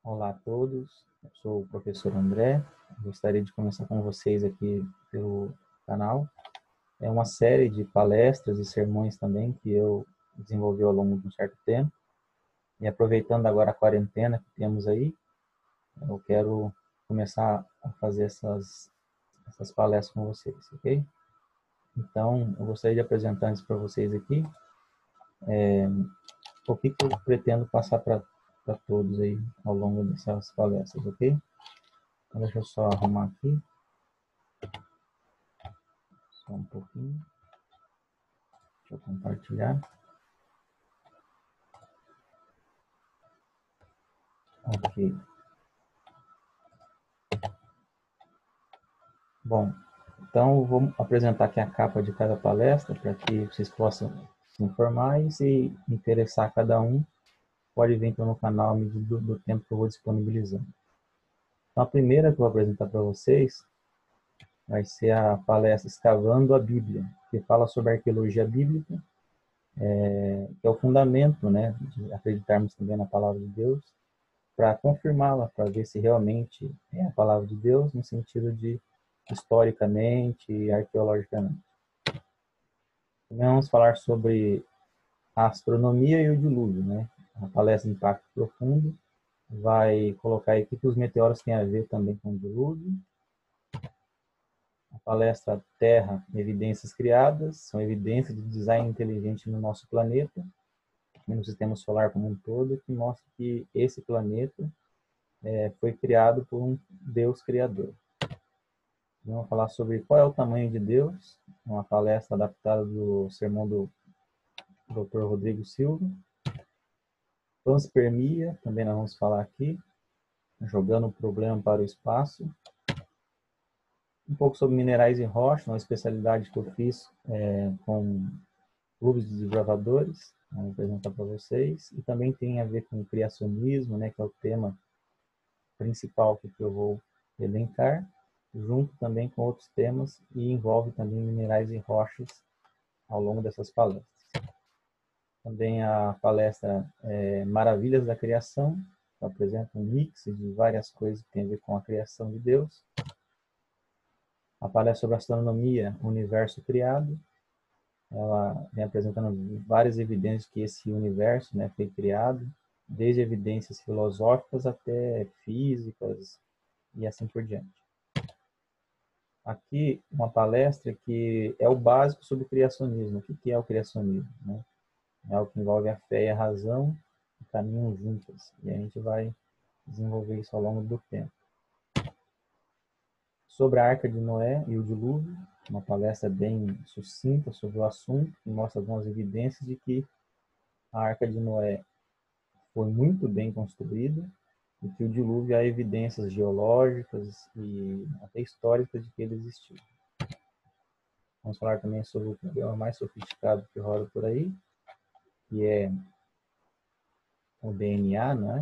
Olá a todos, eu sou o professor André. Gostaria de começar com vocês aqui pelo canal. É uma série de palestras e sermões também que eu desenvolvi ao longo de um certo tempo. E aproveitando agora a quarentena que temos aí, eu quero começar a fazer essas palestras com vocês, ok? Então, eu gostaria de apresentar antes para vocês aqui o que eu pretendo passar para todos aí ao longo dessas palestras, ok? Então, deixa eu só arrumar aqui. Só um pouquinho. Deixa eu compartilhar. Ok. Bom, então eu vou apresentar aqui a capa de cada palestra para que vocês possam se informar e se interessar cada um, pode vir para o meu canal à medida do tempo que eu vou disponibilizando. Então a primeira que eu vou apresentar para vocês vai ser a palestra Escavando a Bíblia, que fala sobre a arqueologia bíblica, que é o fundamento, né, de acreditarmos também na palavra de Deus, para confirmá-la, para ver se realmente é a palavra de Deus, no sentido de historicamente e arqueologicamente. Também vamos falar sobre a astronomia e o dilúvio, né? A palestra Impacto Profundo vai colocar aí o que os meteoros têm a ver também com o dilúvio. A palestra Terra, Evidências Criadas, são evidências de design inteligente no nosso planeta e no sistema solar como um todo, que mostra que esse planeta foi criado por um Deus criador. Vamos falar sobre qual é o tamanho de Deus, uma palestra adaptada do sermão do Dr. Rodrigo Silva. Panspermia, também nós vamos falar aqui, jogando o problema para o espaço. Um pouco sobre minerais e rocha, uma especialidade que eu fiz com clubes de desbravadores, vou apresentar para vocês. E também tem a ver com o criacionismo, né, que é o tema principal que eu vou elencar, junto também com outros temas, e envolve também minerais e rochas ao longo dessas palestras. Também a palestra Maravilhas da Criação, que apresenta um mix de várias coisas que tem a ver com a criação de Deus. A palestra sobre astronomia, Universo Criado, ela vem apresentando várias evidências que esse universo, né, foi criado, desde evidências filosóficas até físicas e assim por diante. Aqui uma palestra que é o básico sobre o criacionismo. O que é o criacionismo, né? É algo que envolve a fé e a razão que caminham juntas. E a gente vai desenvolver isso ao longo do tempo. Sobre a Arca de Noé e o dilúvio, uma palestra bem sucinta sobre o assunto, que mostra algumas evidências de que a Arca de Noé foi muito bem construída e que o dilúvio há evidências geológicas e até históricas de que ele existiu. Vamos falar também sobre o problema mais sofisticado que rola por aí, que é o DNA, né?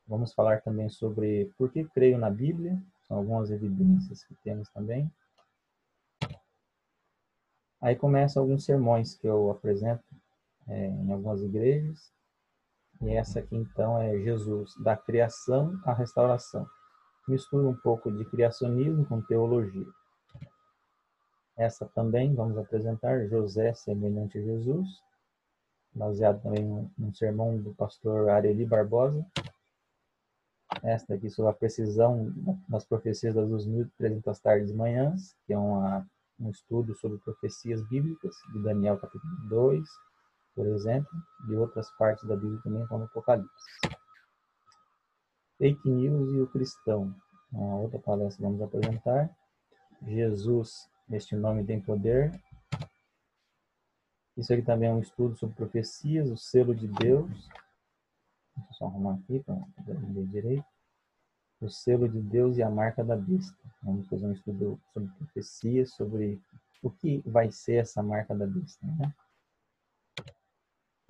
Vamos falar também sobre por que creio na Bíblia, são algumas evidências que temos também. Aí começam alguns sermões que eu apresento em algumas igrejas, e essa aqui então é Jesus, da criação à restauração. Mistura um pouco de criacionismo com teologia. Essa também vamos apresentar, José semelhante a Jesus, baseado também num sermão do pastor Areli Barbosa. Esta aqui sobre a precisão das profecias das 2.300 tardes e manhãs, que é um estudo sobre profecias bíblicas, de Daniel capítulo 2, por exemplo, e outras partes da Bíblia também, como Apocalipse. Fake News e o Cristão, uma outra palestra que vamos apresentar. Jesus, este nome tem poder. Isso aqui também é um estudo sobre profecias, o selo de Deus. Deixa eu só arrumar aqui para ler direito. O selo de Deus e a marca da besta. Vamos fazer um estudo sobre profecias, sobre o que vai ser essa marca da besta, né?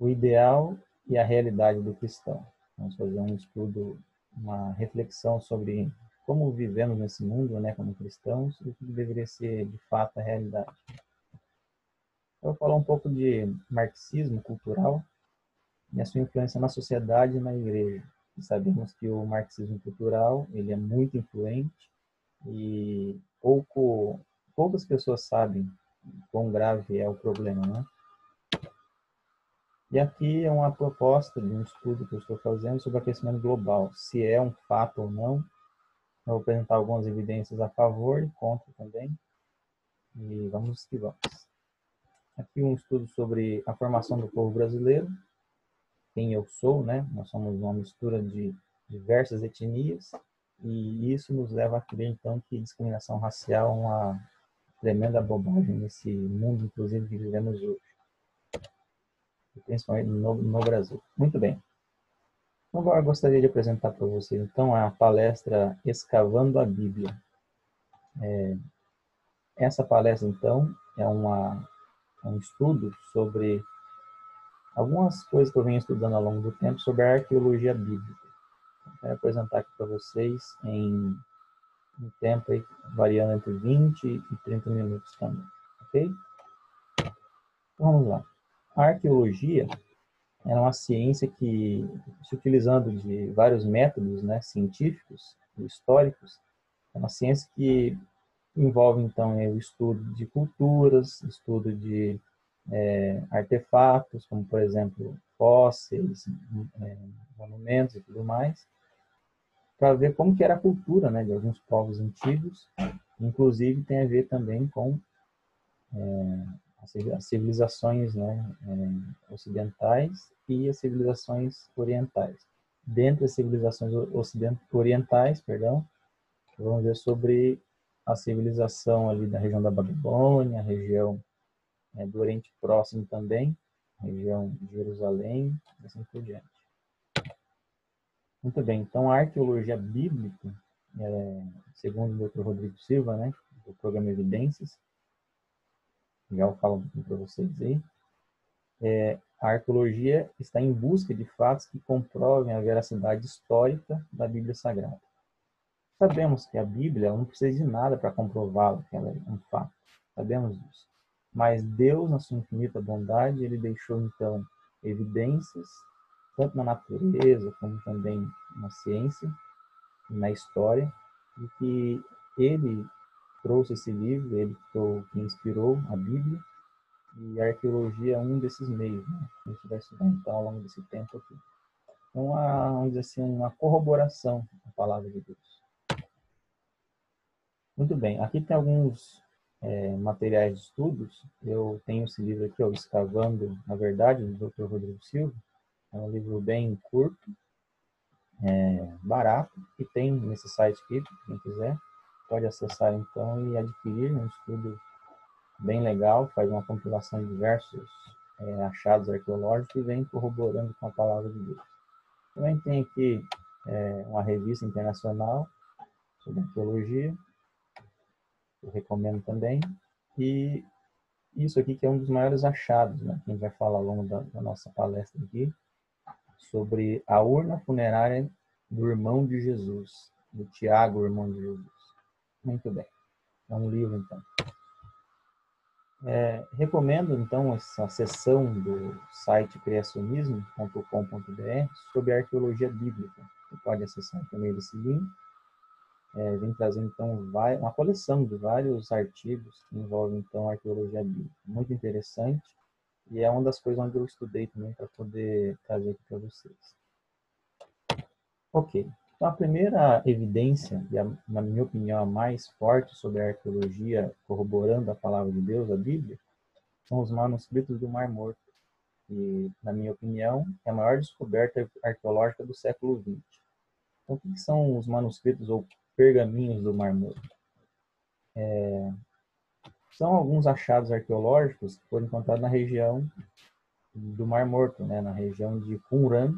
O ideal e a realidade do cristão. Vamos fazer um estudo, uma reflexão sobre como vivemos nesse mundo, né, como cristãos, e o que deveria ser de fato a realidade. Eu vou falar um pouco de marxismo cultural e a sua influência na sociedade e na igreja. E sabemos que o marxismo cultural ele é muito influente e poucas pessoas sabem quão grave é o problema, né? E aqui é uma proposta de um estudo que eu estou fazendo sobre o aquecimento global, se é um fato ou não. Eu vou apresentar algumas evidências a favor e contra também, e vamos que vamos. Aqui um estudo sobre a formação do povo brasileiro, quem eu sou, né? Nós somos uma mistura de diversas etnias, e isso nos leva a crer, então, que discriminação racial é uma tremenda bobagem nesse mundo, inclusive, que vivemos hoje, principalmente no Brasil. Muito bem. Agora eu gostaria de apresentar para vocês, então, a palestra Escavando a Bíblia. Essa palestra, então, é um estudo sobre algumas coisas que eu venho estudando ao longo do tempo sobre a arqueologia bíblica. Eu quero apresentar aqui para vocês em um tempo aí, variando entre 20 e 30 minutos também, ok? Então, vamos lá. A arqueologia é uma ciência que, se utilizando de vários métodos, né, científicos e históricos, é uma ciência que envolve, então, o estudo de culturas, estudo de artefatos, como, por exemplo, fósseis, monumentos e tudo mais, para ver como que era a cultura, né, de alguns povos antigos. Inclusive, tem a ver também com as civilizações, né, ocidentais e as civilizações orientais. Dentre as civilizações orientais, perdão, vamos ver sobre a civilização ali da região da Babilônia, a região do Oriente Próximo também, a região de Jerusalém, e assim por diante. Muito bem, então a arqueologia bíblica, segundo o Dr. Rodrigo Silva, né, do programa Evidências, já eu falo um pouquinho para vocês aí, a arqueologia está em busca de fatos que comprovem a veracidade histórica da Bíblia Sagrada. Sabemos que a Bíblia não precisa de nada para comprová-la, que ela é um fato. Sabemos disso. Mas Deus, na sua infinita bondade, ele deixou, então, evidências, tanto na natureza, como também na ciência e na história, de que ele trouxe esse livro, ele foi quem inspirou a Bíblia, e a arqueologia é um desses meios, né? A gente vai estudar, então, ao longo desse tempo aqui. Então, vamos dizer assim, uma corroboração da palavra de Deus. Muito bem, aqui tem alguns materiais de estudos. Eu tenho esse livro aqui, Escavando a Verdade, do Dr. Rodrigo Silva. É um livro bem curto, barato, e tem nesse site aqui, quem quiser, pode acessar então e adquirir. Um estudo bem legal, faz uma compilação de diversos achados arqueológicos e vem corroborando com a palavra de Deus. Também tem aqui uma revista internacional sobre arqueologia, eu recomendo também, e isso aqui que é um dos maiores achados, né, que a gente vai falar ao longo da nossa palestra aqui, sobre a urna funerária do irmão de Jesus, do Tiago, irmão de Jesus. Muito bem, é um livro então. Recomendo então essa seção do site criacionismo.com.br sobre a arqueologia bíblica. Você pode acessar também desse link. Vem trazendo então uma coleção de vários artigos que envolvem então a arqueologia bíblica. Muito interessante, e é uma das coisas onde eu estudei também para poder trazer aqui para vocês. Ok, então a primeira evidência, e na minha opinião a mais forte sobre a arqueologia corroborando a palavra de Deus, a Bíblia, são os manuscritos do Mar Morto, que, na minha opinião, é a maior descoberta arqueológica do século XX. Então, o que são os manuscritos ou pergaminhos do Mar Morto? São alguns achados arqueológicos que foram encontrados na região do Mar Morto, né, na região de Qumran,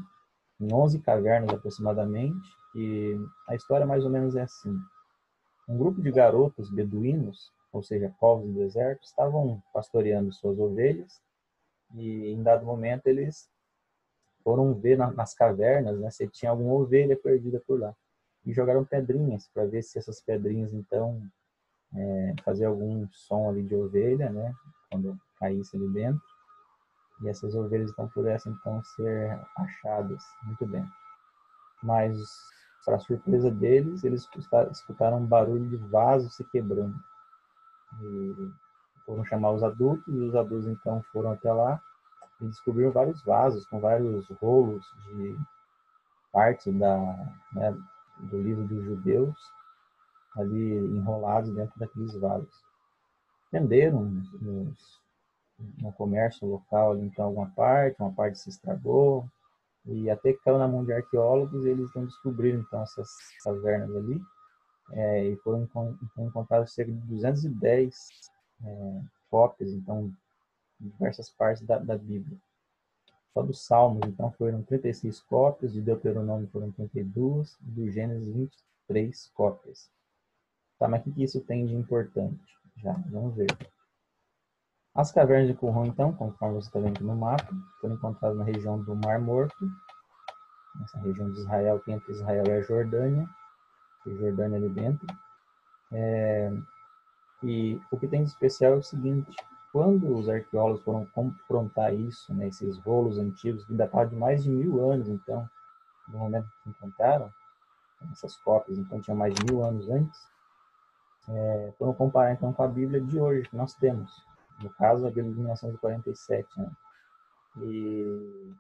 em 11 cavernas aproximadamente, e a história mais ou menos é assim. Um grupo de garotos beduínos, ou seja, povos do deserto, estavam pastoreando suas ovelhas, e em dado momento eles foram ver nas cavernas, né, se tinha alguma ovelha perdida por lá, e jogaram pedrinhas para ver se essas pedrinhas então faziam algum som ali de ovelha, né, quando caísse ali dentro, e essas ovelhas então pudessem então ser achadas. Muito bem. mas, para surpresa deles, eles escutaram um barulho de vaso se quebrando. E foram chamar os adultos, e os adultos então foram até lá e descobriram vários vasos com vários rolos de partes né, do livro dos judeus ali enrolados dentro daqueles vasos. Venderam no comércio local ali, então uma parte se estragou, e até que caiu na mão de arqueólogos, eles não descobriram então essas cavernas ali, e foram encontradas cerca de 210 cópias, então, de diversas partes da Bíblia. Só dos Salmos, então, foram 36 cópias, de Deuteronômio foram 32, e do Gênesis 23 cópias. Tá, mas o que isso tem de importante? Já, vamos ver. As cavernas de Qumran, então, conforme você está vendo aqui no mapa, foram encontradas na região do Mar Morto, nessa região de Israel, que entre Israel e a Jordânia, e Jordânia ali dentro. E o que tem de especial é o seguinte: quando os arqueólogos foram confrontar isso, né, esses rolos antigos, que datavam de mais de 1000 anos, então, no momento que encontraram essas cópias, então tinha mais de 1000 anos antes, foram comparar então com a Bíblia de hoje, que nós temos. No caso, a Bíblia de 1947, né? E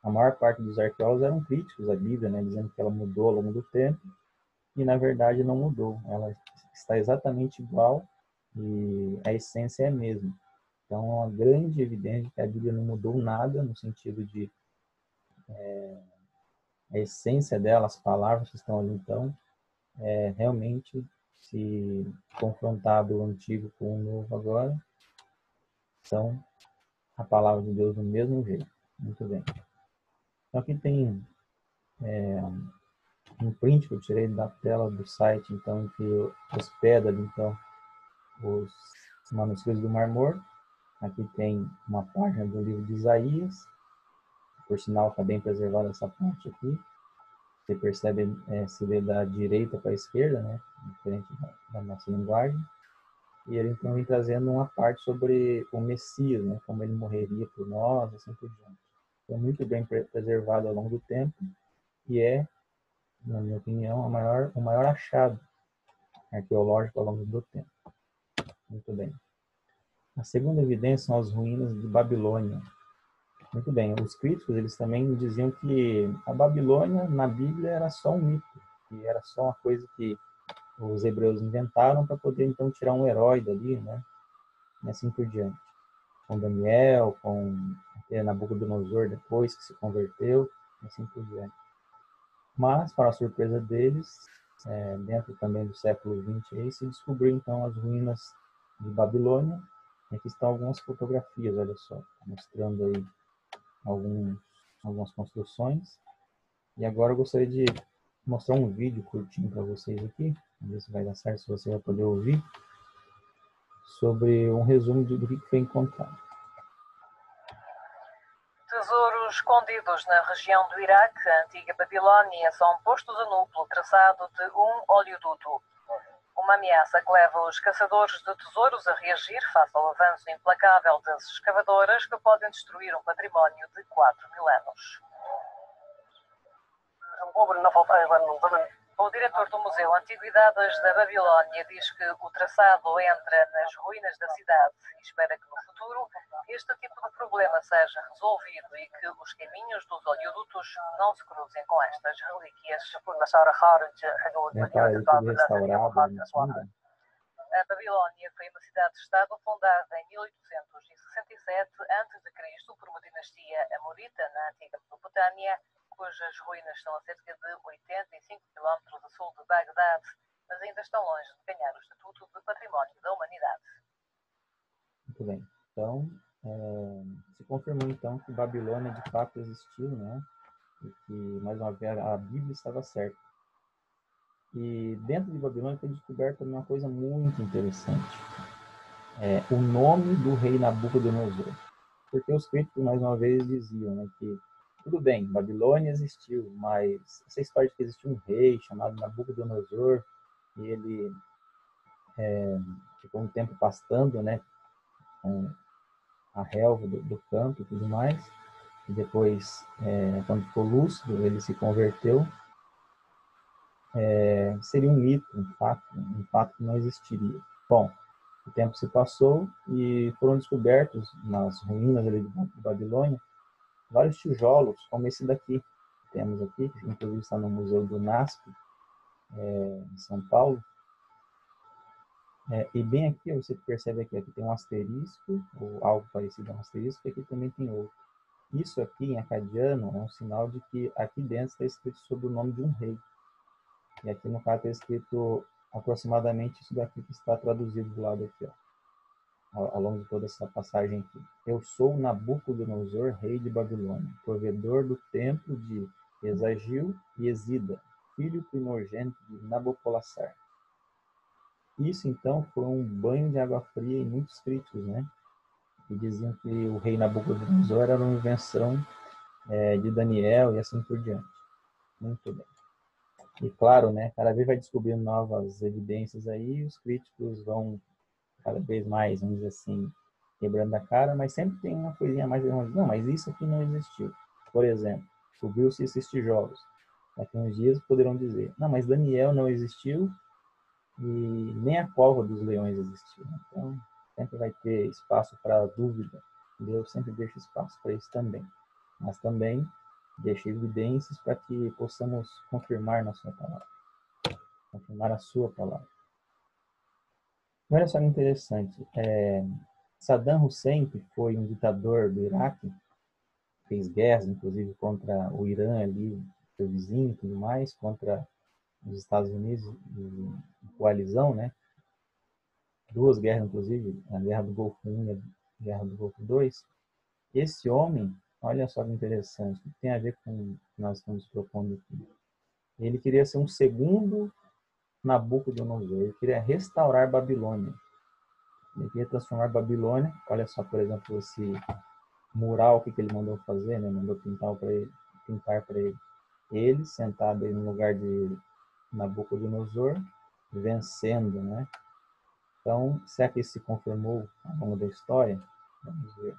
a maior parte dos arqueólogos eram críticos à Bíblia, né, dizendo que ela mudou ao longo do tempo, e na verdade não mudou. Ela está exatamente igual e a essência é a mesma. Então, é uma grande evidência que a Bíblia não mudou nada no sentido de a essência dela, as palavras que estão ali, então, realmente, se confrontado o antigo com o novo agora, são a palavra de Deus do mesmo jeito. Muito bem. Então, aqui tem um print que eu tirei da tela do site, então, que hospeda, então, os manuscritos do Mar Morto. Aqui tem uma página do livro de Isaías, por sinal está bem preservada essa parte aqui. Você percebe, se lê da direita para a esquerda, né? Diferente da nossa linguagem. E ele então vem trazendo uma parte sobre o Messias, né? Como ele morreria por nós, assim por diante. Foi muito bem preservado ao longo do tempo e na minha opinião, o maior achado arqueológico ao longo do tempo. Muito bem. A segunda evidência são as ruínas de Babilônia. Muito bem. Os críticos, eles também diziam que a Babilônia, na Bíblia, era só um mito, que era só uma coisa que os hebreus inventaram para poder, então, tirar um herói dali, né? E assim por diante. Com Daniel, com Nabucodonosor depois, que se converteu, e assim por diante. Mas, para a surpresa deles, dentro também do século XX, aí, se descobriu, então, as ruínas de Babilônia. E aqui estão algumas fotografias, olha só, mostrando aí algumas construções. E agora eu gostaria de mostrar um vídeo curtinho para vocês aqui, vamos ver se vai dar certo, se você vai poder ouvir, sobre um resumo do que foi encontrado. Tesouros escondidos na região do Iraque, a antiga Babilónia, são postos a nu pelo traçado de um oleoduto. Uma ameaça que leva os caçadores de tesouros a reagir face ao avanço implacável das escavadoras que podem destruir um património de 4000 anos. O diretor do Museu Antiguidades da Babilónia diz que o traçado entra nas ruínas da cidade e espera que no futuro este tipo de problema seja resolvido e que os caminhos dos oleodutos não se cruzem com estas relíquias. A Babilónia foi uma cidade-estado fundada em 1867 a.C. por uma dinastia amorita na antiga Mesopotâmia, cujas ruínas estão a cerca de 85 km a sul de Bagdade, mas ainda estão longe de ganhar o estatuto de Património da Humanidade. Muito bem. Então, se confirmou então que Babilônia de fato existiu, né? E que, mais uma vez, a Bíblia estava certa. E dentro de Babilônia foi descoberta uma coisa muito interessante. O nome do rei Nabucodonosor. Porque os críticos, mais uma vez, diziam, né, que tudo bem, Babilônia existiu, mas essa história de que existiu um rei chamado Nabucodonosor e ele ficou um tempo pastando, né, com a relva do campo e tudo mais, e depois, quando ficou lúcido, ele se converteu, seria um mito, um fato que não existiria. Bom, o tempo se passou e foram descobertos nas ruínas ali de Babilônia vários tijolos, como esse daqui que temos aqui, que inclusive está no Museu do NASP, em São Paulo. E bem aqui, você percebe aqui tem um asterisco, ou algo parecido a um asterisco, e aqui também tem outro. Isso aqui, em acadiano, é um sinal de que aqui dentro está escrito sobre o nome de um rei. E aqui, no caso, está escrito aproximadamente isso daqui que está traduzido do lado aqui, ó, ao longo de toda essa passagem aqui. Eu sou Nabucodonosor, rei de Babilônia, provedor do templo de Esagil e Esida, filho primogênito de Nabopolassar. Isso, então, foi um banho de água fria em muitos críticos, né? Que diziam que o rei Nabucodonosor era uma invenção de Daniel e assim por diante. Muito bem. E claro, né, cada vez vai descobrindo novas evidências aí, os críticos vão cada vez mais, vamos dizer assim, quebrando a cara, mas sempre tem uma coisinha a mais, não, mas isso aqui não existiu. Por exemplo, descobriu-se esses tijolos. Daqui a uns dias poderão dizer, não, mas Daniel não existiu e nem a cova dos leões existiu. Então, sempre vai ter espaço para dúvida. Deus sempre deixa espaço para isso também. Mas também deixa evidências para que possamos confirmar na sua palavra. Confirmar a sua palavra. Olha só que interessante. Saddam Hussein, que foi um ditador do Iraque, fez guerras, inclusive, contra o Irã ali, seu vizinho e tudo mais, contra os Estados Unidos em coalizão, né? Duas guerras, inclusive, a Guerra do Golfo I e a Guerra do Golfo II. Esse homem, olha só que interessante, o que tem a ver com o que nós estamos propondo aqui. Ele queria ser um segundo Nabucodonosor, ele queria restaurar Babilônia. Ele queria transformar Babilônia, olha só, por exemplo, esse mural que ele mandou fazer, né? Mandou pintar para ele. Ele sentado aí no lugar de Nabucodonosor, vencendo, né? Então, será que isso se confirmou ao longo da história? Vamos ver.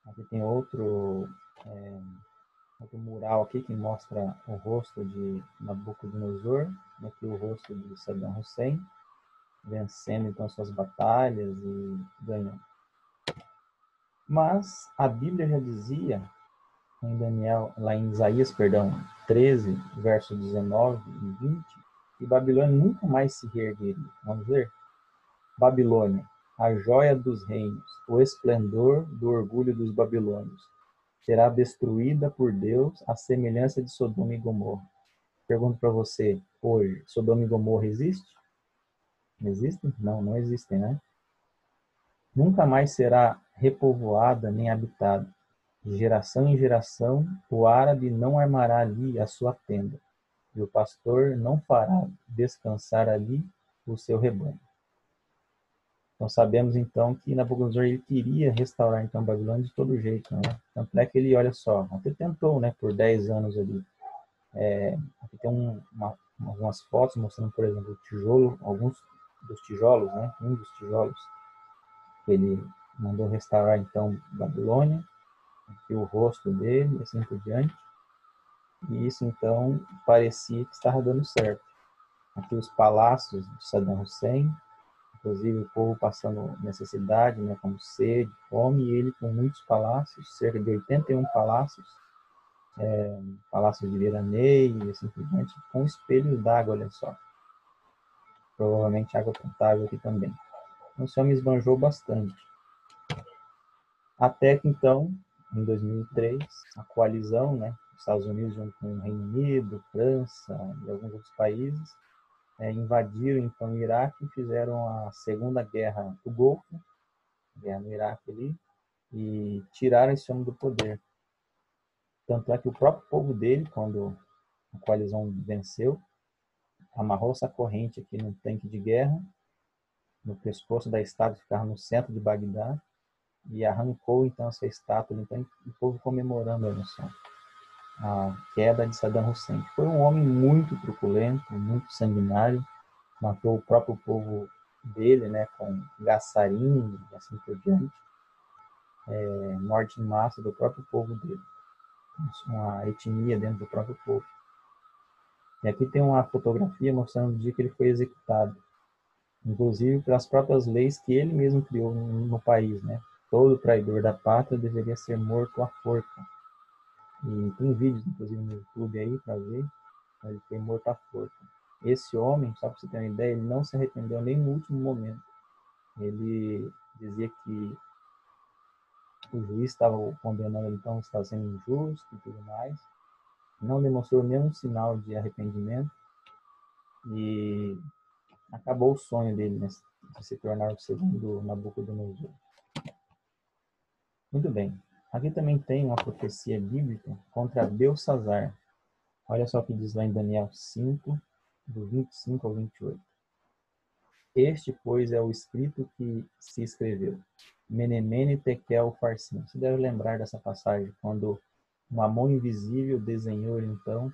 Aqui tem outro mural aqui que mostra o rosto de Nabucodonosor, aqui o rosto de Saddam Hussein, vencendo então suas batalhas e ganhando. Mas a Bíblia já dizia lá em Isaías, 13, verso 19 e 20, que Babilônia nunca mais se reergueria. Vamos ver? Babilônia, a joia dos reinos, o esplendor do orgulho dos babilônios, será destruída por Deus à semelhança de Sodoma e Gomorra. Pergunto para você, hoje, Sodoma e Gomorra existe? Existem? Não, não existem, né? Nunca mais será repovoada nem habitada. De geração em geração, o árabe não armará ali a sua tenda, e o pastor não fará descansar ali o seu rebanho. Então sabemos então que Nabucodonosor ele queria restaurar então Babilônia de todo jeito, né? Tanto é que ele, olha só, até tentou, né, por 10 anos ali. Aqui tem algumas fotos mostrando, por exemplo, o tijolo, alguns dos tijolos, né? Um dos tijolos que ele mandou restaurar então Babilônia, aqui o rosto dele, assim por diante. E isso então parecia que estava dando certo. Aqui os palácios de Saddam Hussein, inclusive o povo passando necessidade, né, como sede, fome, e ele com muitos palácios, cerca de 81 palácios, palácios de veraneio e assim por diante, com espelhos d'água, olha só. Provavelmente água potável aqui também. Então, o homem esbanjou bastante. Até que então, em 2003, a coalizão, né, Estados Unidos junto com o Reino Unido, França e alguns outros países, invadiram então o Iraque e fizeram a Segunda Guerra do Golfo, guerra no Iraque ali, e tiraram esse homem do poder. Tanto é que o próprio povo dele, quando a coalizão venceu, amarrou essa corrente aqui num tanque de guerra, no pescoço da estátua que ficava no centro de Bagdá, e arrancou então essa estátua, então o povo comemorando a queda de Saddam Hussein. Foi um homem muito truculento, muito sanguinário, matou o próprio povo dele, né, com gás sarin e assim por diante. morte em massa do próprio povo dele, uma etnia dentro do próprio povo. E aqui tem uma fotografia mostrando o dia que ele foi executado, inclusive pelas próprias leis que ele mesmo criou no país, né? Todo traidor da pátria deveria ser morto à forca. E tem vídeos, inclusive, no YouTube aí para ver, ele foi morto à forca. Esse homem, só para você ter uma ideia, ele não se arrependeu nem no último momento. Ele dizia que o juiz estava condenando ele, então estava sendo injusto e tudo mais. Não demonstrou nenhum sinal de arrependimento e acabou o sonho dele, né, de se tornar o segundo Nabucodonosor. Muito bem. Aqui também tem uma profecia bíblica contra Belsassar. Olha só o que diz lá em Daniel 5, do 25 ao 28. Este, pois, é o escrito que se escreveu. Menemene Tekel Farsim. Você deve lembrar dessa passagem, quando uma mão invisível desenhou, então,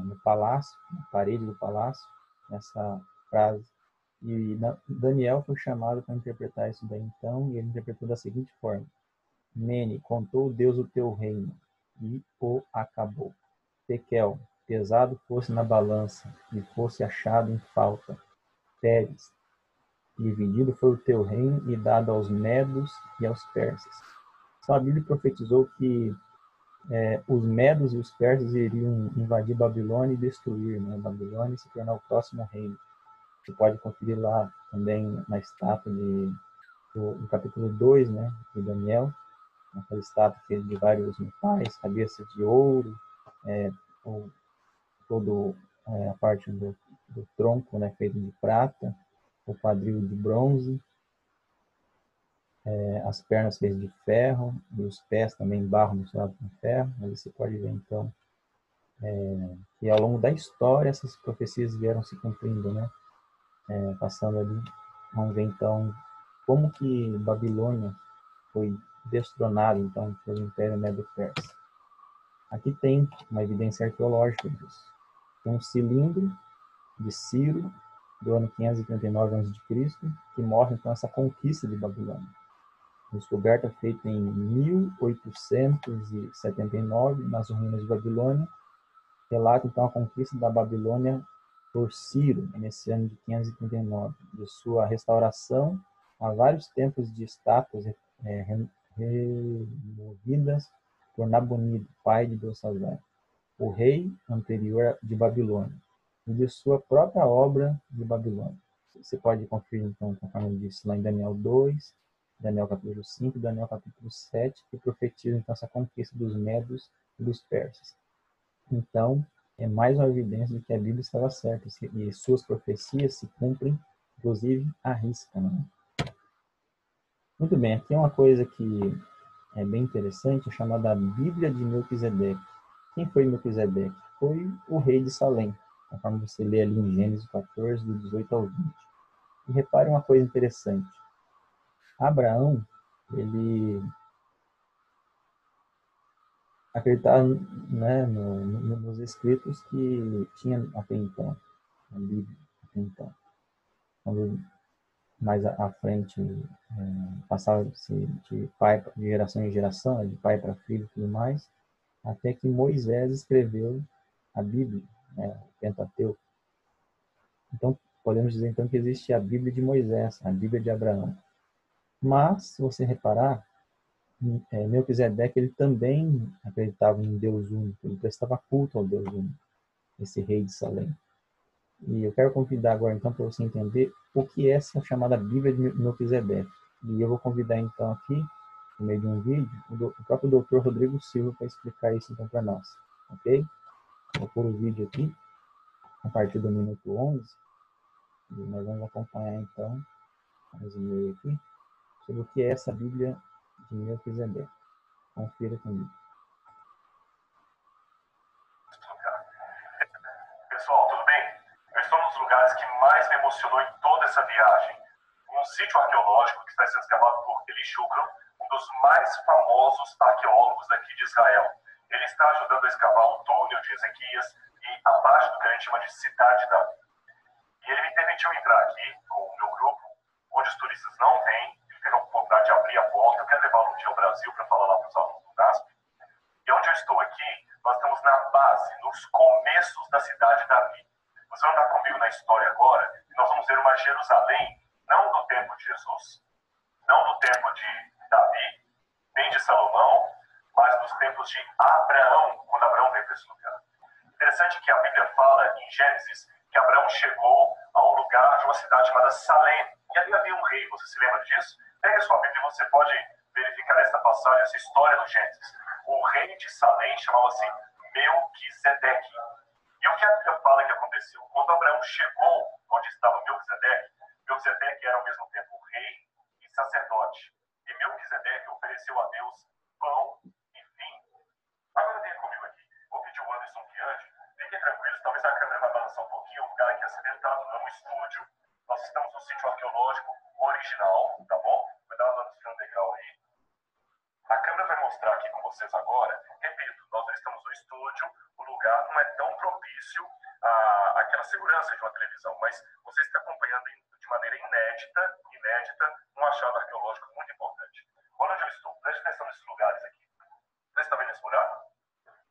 no palácio, na parede do palácio, essa frase. E Daniel foi chamado para interpretar isso daí, então, e ele interpretou da seguinte forma: Mene, contou Deus o teu reino, e o acabou. Tekel, pesado fosse na balança, e fosse achado em falta. Teres, dividido foi o teu reino e dado aos medos e aos persas. Então a Bíblia profetizou que os medos e os persas iriam invadir Babilônia e destruir, né, Babilônia e se tornar o próximo reino. Você pode conferir lá também na estátua do capítulo 2, né, de Daniel, aquela estátua feita de vários metais, cabeça de ouro, todo a parte do tronco, né, feito de prata, o quadril de bronze, as pernas feitas de ferro, e os pés também barro misturado com ferro. Aí você pode ver, então, que ao longo da história essas profecias vieram se cumprindo, né? Passando ali, vamos ver, então, como que Babilônia foi destronada, então, pelo Império Medo-Persa. Aqui tem uma evidência arqueológica disso. Tem um cilindro de Ciro, do ano 539 a.C., que mostra, então, essa conquista de Babilônia. Descoberta feita em 1879 nas ruínas de Babilônia, relata então a conquista da Babilônia por Ciro, nesse ano de 539, de sua restauração a vários templos de estátuas removidas por Nabonido, pai de Belsassar, o rei anterior de Babilônia, e de sua própria obra de Babilônia. Você pode conferir, então, conforme eu disse lá em Daniel 2, Daniel capítulo 5 e Daniel capítulo 7, que profetizam então essa conquista dos medos e dos persas. Então, é mais uma evidência de que a Bíblia estava certa e suas profecias se cumprem, inclusive à risca. Né? Muito bem, aqui é uma coisa que é bem interessante, chamada Bíblia de Melquisedeque. Quem foi Melquisedeque? Foi o rei de Salém, conforme você lê ali em Gênesis 14, do 18 ao 20. E repare uma coisa interessante. Abraão, ele acreditava, né, nos escritos que tinha até então, na Bíblia até então. Quando mais à frente passava-se de geração em geração, de pai para filho e tudo mais, até que Moisés escreveu a Bíblia, né, o Pentateuco. Então, podemos dizer então que existe a Bíblia de Moisés, a Bíblia de Abraão. Mas, se você reparar, Melquisedeque ele também acreditava em Deus único, ele prestava culto ao Deus único, esse rei de Salém. E eu quero convidar agora então para você entender o que é essa chamada Bíblia de Melquisedeque. E eu vou convidar então aqui, no meio de um vídeo, o próprio doutor Rodrigo Silva para explicar isso então para nós, ok? Vou pôr o vídeo aqui, a partir do minuto 11, e nós vamos acompanhar então, mais um meio aqui, sobre o que é essa Bíblia de Melquisedeque. Confira comigo. Pessoal, tudo bem? Eu estou num dos lugares que mais me emocionou em toda essa viagem. Um sítio arqueológico que está sendo escavado por Eli Shukron, um dos mais famosos arqueólogos daqui de Israel. Ele está ajudando a escavar o túnel de Ezequias e abaixo do que a gente chama de Cidade de Davi. E ele me permitiu entrar aqui com o meu grupo, onde os turistas não vêm, teve a oportunidade de abrir a porta. Eu quero levá-lo um dia ao Brasil para falar lá para os alunos do NASP. E onde eu estou aqui, nós estamos na base, nos começos da cidade de Davi. Você não está comigo na história agora, e nós vamos ver uma Jerusalém, não do tempo de Jesus, não do tempo de Davi, nem de Salomão, mas dos tempos de Abraão, quando Abraão veio para esse lugar. Interessante que a Bíblia fala em Gênesis que Abraão chegou a um lugar de uma cidade chamada Salém. E ali havia um rei, você se lembra disso? Pega a sua Bíblia e você pode verificar essa passagem, essa história do Gênesis. O rei de Salém chamava-se Melquisedeque. E o que a Bíblia fala que aconteceu? Quando Abraão chegou onde estava Melquisedeque, Melquisedeque era ao mesmo tempo rei e sacerdote. E Melquisedeque ofereceu a Deus pão e vinho. Agora venha comigo aqui. Vou pedir o Anderson que ande. Fiquem tranquilos, talvez a câmera vai balançar um pouquinho. O lugar aqui acidentado, não é um estúdio. Nós estamos no sítio arqueológico original, tá bom? Cuidado no seu degrau aí. A câmera vai mostrar aqui com vocês agora. Repito, nós não estamos no estúdio. O lugar não é tão propício àquela segurança de uma televisão, mas você está acompanhando de maneira inédita, um achado arqueológico muito importante. Olha onde eu estou. Preste atenção nesses lugares aqui. Você está vendo esse buraco?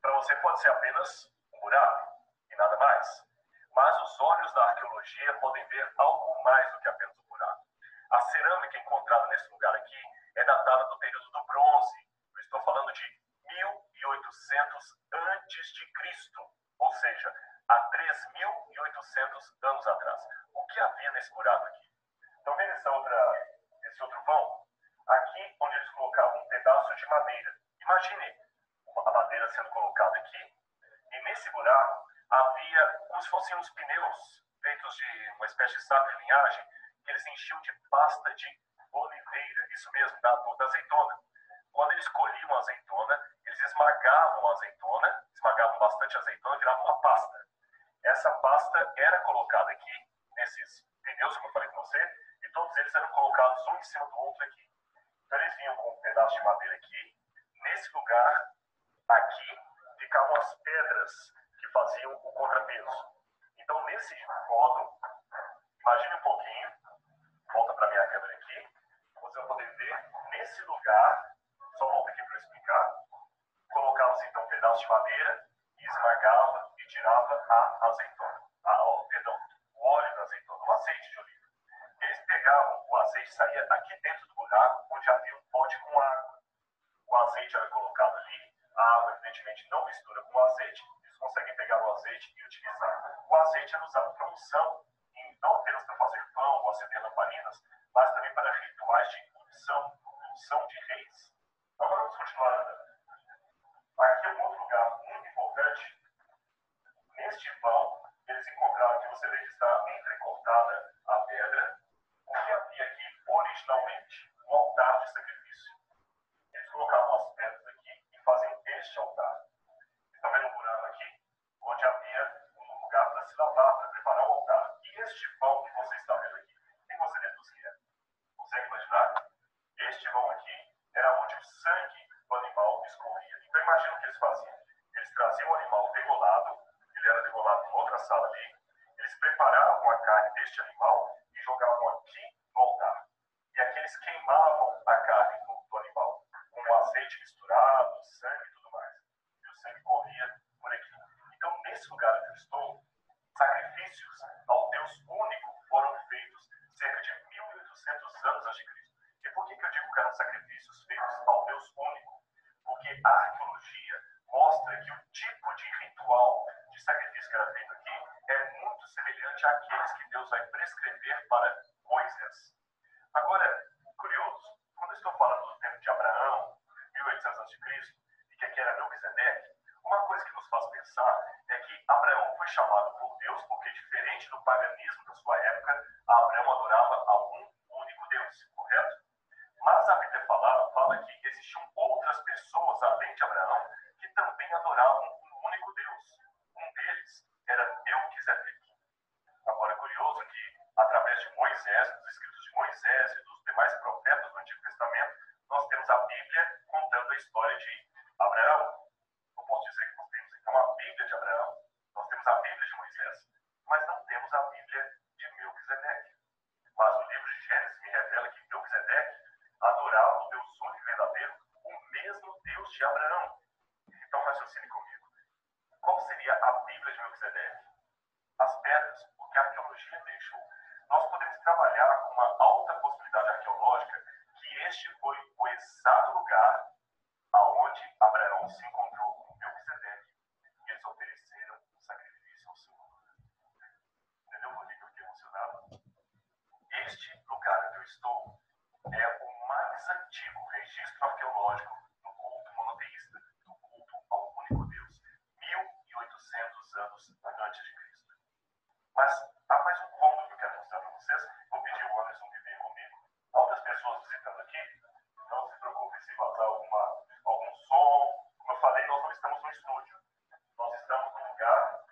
Para você pode ser apenas um buraco e nada mais. Mas os olhos da arqueologia podem ver algo mais do que apenas um buraco. A cerâmica encontrada nesse lugar aqui é datada do período do bronze. Eu estou falando de 1800 antes de Cristo, ou seja, há 3.800 anos atrás. O que havia nesse buraco aqui? Estão vendo esse outro vão? Aqui, onde eles colocavam um pedaço de madeira. Imagine a madeira sendo colocada aqui, e nesse buraco havia como se fossem uns pneus feitos de uma espécie de saco de linhagem, que eles enchiam de pasta de oliveira, isso mesmo, da azeitona. Quando eles colhiam a azeitona, eles esmagavam a azeitona, esmagavam bastante a azeitona e viravam uma pasta. Essa pasta era colocada aqui, nesses pneus, como eu falei com você, e todos eles eram colocados um em cima do outro aqui. Então eles vinham com um pedaço de madeira aqui, nesse lugar, aqui, ficavam as pedras que faziam o contrapeso. Então, nesse modo, imagine um pouquinho, volta para a minha câmera aqui, você vai poder ver, nesse lugar, só volta aqui para eu explicar, colocava-se então um pedaço de madeira e esmagava e tirava a azeitona, o óleo da azeitona, o azeite de oliva. Eles pegavam, o azeite saía aqui dentro do buraco, onde havia um pote com água. O azeite era colocado ali, a água evidentemente não mistura com o azeite, eles conseguem pegar o azeite e utilizar. O azeite era usado para unção, não apenas para fazer pão ou acender lamparinas, mas também para rituais de unção de reis. Agora vamos continuar andando. Aqui é um outro lugar muito importante. Neste vão, eles encontraram que você vê que está entrecortada a pedra. O que havia aqui originalmente? Um altar de sacrifício. Eles colocavam as pedras aqui e faziam este altar. Está vendo um buraco aqui? Onde havia um lugar para se lavar, para preparar o altar. E este vão que você está vendo aqui, o que você deduz que é? Consegue imaginar? Este vão aqui era onde o sangue do animal escorria. Então imagina o que eles faziam. Eles traziam o animal degolado, ele era degolado em outra sala ali, eles preparavam a carne deste animal e jogavam aqui no altar. E aqui eles queimavam a carne do animal, com o azeite misturado, sangue e tudo mais. E o sangue corria por aqui. Então, nesse lugar onde eu estou, sacrifícios ao Deus único foram feitos cerca de 1.800 anos antes de Cristo. E por que eu digo que eram sacrifícios feitos ao Deus único? Porque a arqueologia mostra que o tipo de ritual de sacrifício que era feito aqui é muito semelhante àqueles que Deus vai prescrever para Moisés. Agora, curioso, quando eu estou falando do tempo de Abraão, 1800 a.C., e que aqui era Melquisedeque, uma coisa que nos faz pensar é que Abraão foi chamado por Deus porque, diferente do paganismo da sua época, Abraão adorava a um único Deus, correto? Mas a Bíblia fala que existiam outras pessoas além de Abraão que também adoravam um único Deus. Um deles era Melquisedeque. Agora, é curioso que, através de Moisés, dos escritos de Moisés e dos demais profetas do Antigo Testamento, nós temos a Bíblia contando a história de Abraão. Eu posso dizer que nós temos, então, a Bíblia de Abraão, nós temos a Bíblia de Moisés, mas não temos a Bíblia de Melquisedeque. As pedras, porque a arqueologia deixou. Nós podemos trabalhar com uma alta possibilidade arqueológica que este foi o exato lugar aonde Abraão se encontrou com Melquisedeque e eles ofereceram um sacrifício ao Senhor. Entendeu por que eu fiquei emocionado? Este lugar onde eu estou é o mais antigo registro arqueológico do culto monoteísta, do culto ao único Deus, 1800 anos antes de Cristo. Mas há mais um cômodo que eu quero mostrar para vocês. Vou pedir o Anderson que venha comigo. Há outras pessoas visitando aqui. Não se preocupe se vazar algum som. Como eu falei, nós não estamos no estúdio. Nós estamos num lugar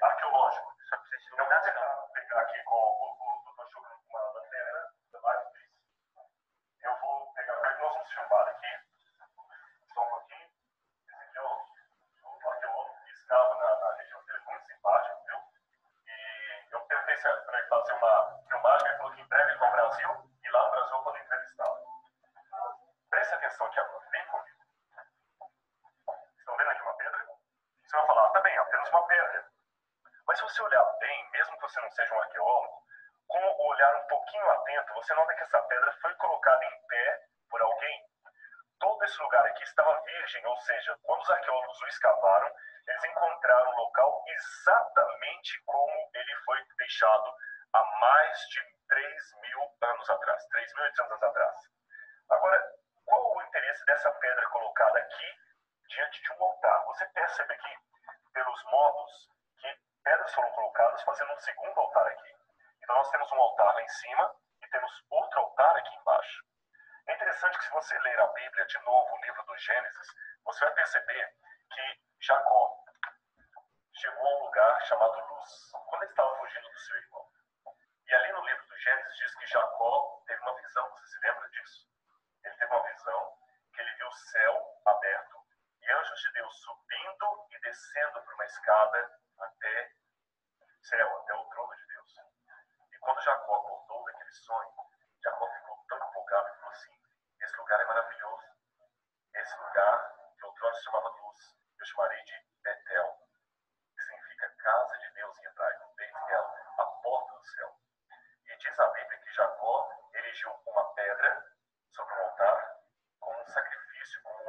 arqueológico. Eu vou tentar pegar aqui com o Dr. Chugran uma lanterna da Live, please. Eu vou pegar, nós vamos filmar aqui. Só um pouquinho. Esse aqui é o arqueólogo que estava na região dele, muito simpático, viu? E eu perguntei para ele fazer uma filmagem, ele falou que em breve ele vai ao Brasil e lá no Brasil eu vou entrevistá-lo. Preste atenção aqui agora, vem comigo. Estão vendo aqui uma pedra? Você vai falar, tá bem, apenas uma pedra. Mas se você olhar bem, mesmo que você não seja um arqueólogo, com o olhar um pouquinho atento, você nota que essa pedra foi colocada em pé por alguém. Todo esse lugar aqui estava virgem, ou seja, quando os arqueólogos o escavaram, eles encontraram o local exatamente como ele foi deixado há mais de 3.000 anos atrás, 3.800 anos atrás. Agora, qual o interesse dessa pedra colocada aqui diante de um altar? Você percebe aqui, pelos modos, que pedras foram colocadas fazendo um segundo altar aqui. Então nós temos um altar lá em cima e temos outro altar aqui embaixo. É interessante que se você ler a Bíblia de novo, o livro do Gênesis, você vai perceber que Jacó chegou a um lugar chamado Luz, quando ele estava fugindo do seu irmão. E ali no livro do Gênesis diz que Jacó teve uma visão, você se lembra disso? Ele teve uma visão que ele viu o céu aberto e anjos de Deus subindo e descendo por uma escada até o céu, até o trono de Deus. E quando Jacó acordou daquele sonho, Jacó ficou tão empolgado e falou assim, esse lugar é maravilhoso. Esse lugar, que outrora se chamava Luz, eu chamarei de Betel, que significa casa de Deus em hebraico, Betel, a porta do céu. E diz a Bíblia que Jacó erigiu uma pedra sobre um altar, como um sacrifício, como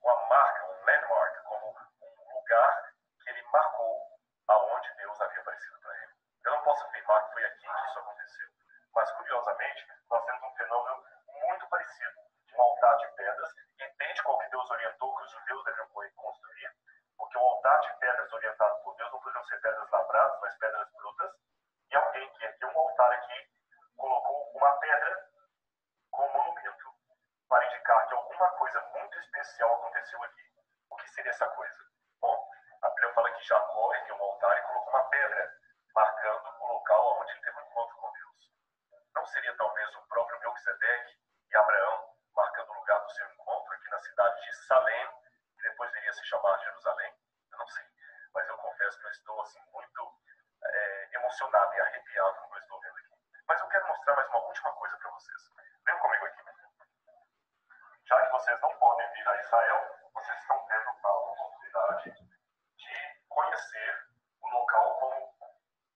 uma marca, um landmark, como um lugar que ele marcou aonde Deus havia aparecido para ele. Eu não posso afirmar que foi aqui que isso aconteceu, mas curiosamente nós temos um fenômeno muito parecido, de um altar de pedras, idêntico ao que Deus orientou que os judeus deveriam construir, porque o altar de pedras orientado por Deus não poderiam ser pedras labradas, mas pedras brutas, e alguém que ergueu um altar aqui colocou uma pedra como monumento para indicar que alguma coisa muito especial aconteceu aqui. O que seria essa coisa? Bom, a Bíblia fala que Jacó ergueu um altar e colocou uma pedra, marcando o local onde ele teve um encontro com Deus. Não seria talvez o próprio Melquisedeque e Abraão marcando o lugar do seu encontro aqui na cidade de Salém, que depois viria a se chamar Jerusalém? Eu não sei, mas eu confesso que eu estou assim, muito emocionado e arrepiado com o que eu estou vendo aqui. Mas eu quero mostrar mais uma última coisa para vocês. Venham comigo aqui. Já que vocês não podem vir a Israel, vocês estão tendo a oportunidade de conhecer o local como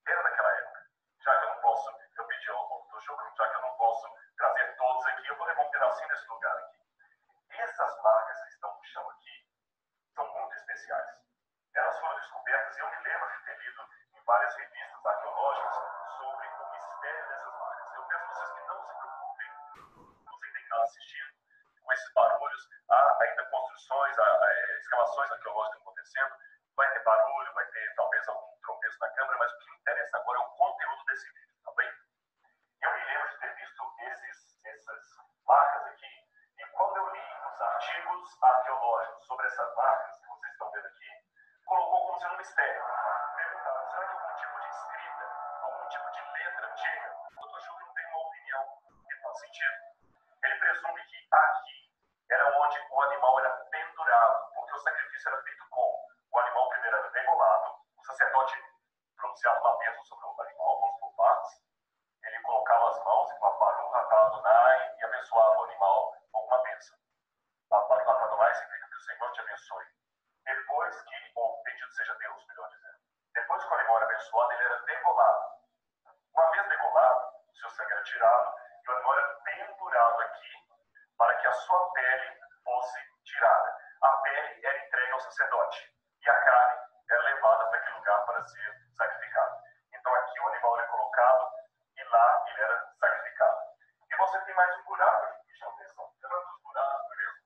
era daquela época. Já que eu não posso, eu pedi ao Dr. Chugran, já que eu não posso trazer todos aqui, eu vou levar um pedacinho desse lugar aqui. Essas marcas que estão no chão aqui são muito especiais. Elas foram descobertas e eu me lembro de ter lido em várias revistas arqueológicas sobre o mistério dessas marcas. Eu peço a vocês que não se preocupem, você tem que estar assistindo com esses barulhos, há ainda construções, escavações arqueológicas acontecendo, vai ter barulho, vai ter talvez algum tropeço na câmera, mas o que me interessa agora é o conteúdo desse vídeo, tá bem? Eu me lembro de ter visto essas marcas aqui, e quando eu li os artigos arqueológicos sobre essas marcas, que vocês estão vendo aqui, colocou como sendo um mistério. Perguntaram, será que algum tipo de escrita, algum tipo de letra antiga? O Dr. Chugran tem uma opinião que faz sentido. Ele presume que aqui era onde o animal era pendurado, porque o sacrifício era feito como? O animal primeiro era degolado, o sacerdote pronunciava uma bênção sobre o animal, vamos por partes, ele colocava as mãos e falava Baruch atah Adonai e abençoava o animal com uma bênção. Baruch atah Adonai significa que o Senhor te abençoe. Depois que, ou bendito seja Deus, melhor dizendo. abençoado, ele era degolado. Uma vez degolado, o seu sangue era tirado e o animal era pendurado aqui para que a sua pele fosse tirada. A pele era entregue ao sacerdote e a carne era levada para aquele lugar para ser sacrificada. Então aqui o animal era colocado e lá ele era sacrificado. E você tem mais um buraco aqui que chama atenção. Lembra dos buracos, beleza?